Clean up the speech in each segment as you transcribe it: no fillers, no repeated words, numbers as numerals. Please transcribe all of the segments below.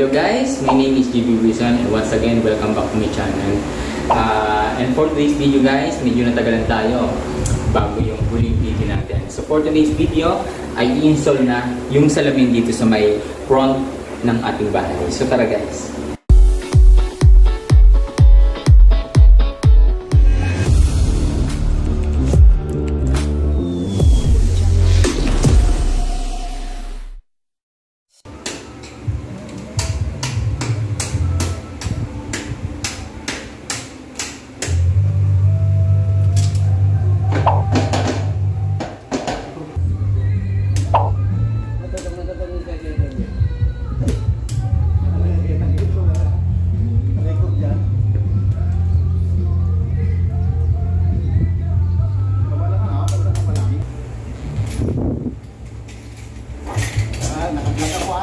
Hello guys, my name is JB Wilson and once again, welcome back to my channel. And for today's video guys, medyo natagalan tayo bago yung huling video natin. So for today's video, ay i-install na yung salamin dito sa may front ng ating bahay. So tara guys. Nakablog ako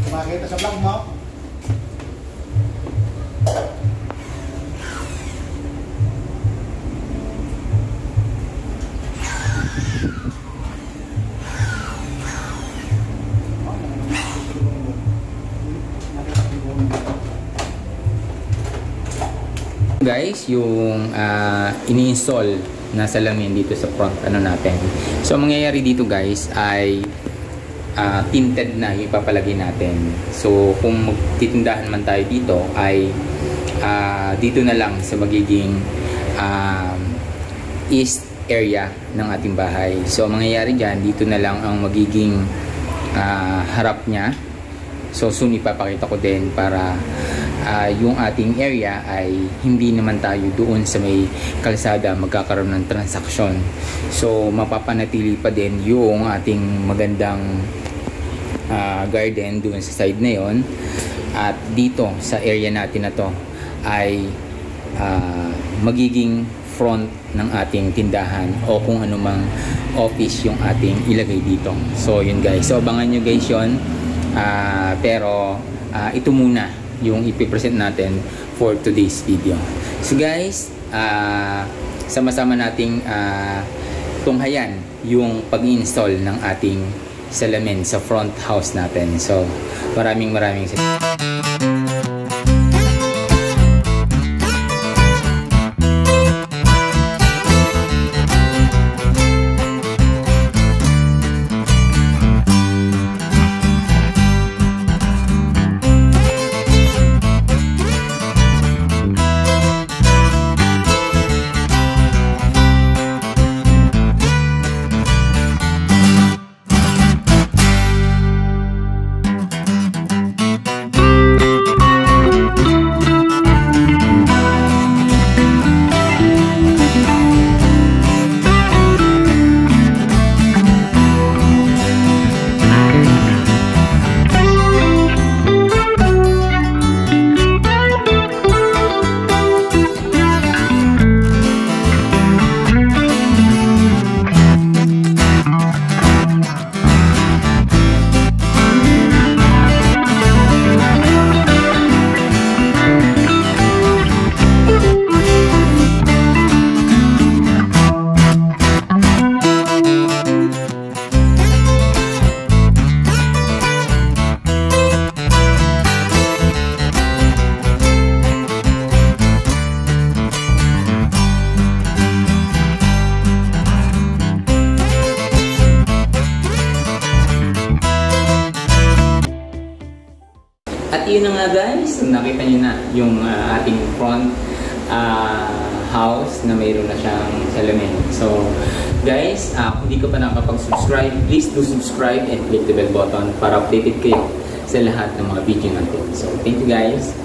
makita sa vlog mo. Guys, yung ini-install na salamin dito sa front natin. So mangyayari dito guys ay tinted na yung ipapalagay natin. So kung magtitindahan man tayo dito ay dito na lang sa magiging east area ng ating bahay. So mangyayari dyan, dito na lang ang magiging harap niya. So soon ipapakita ko din para yung ating area ay hindi naman tayo doon sa may kalsada magkakaroon ng transaksyon. So mapapanatili pa din yung ating magandang garden doon sa side na yon, at dito sa area natin na to ay magiging front ng ating tindahan o kung anumang office yung ating ilagay dito. So yun guys, so abangan nyo guys yun. Pero ito muna yung ipipresent natin for today's video. So guys, sama-sama nating tunghayan yung pag-install ng ating salamin sa front house natin. So maraming At yun na nga guys, nakita nyo na yung ating front house na mayroon na siyang salamin. So guys, kung di ka pa nakapag-subscribe, please do subscribe and click the bell button para updated kayo sa lahat ng mga video natin. So thank you guys.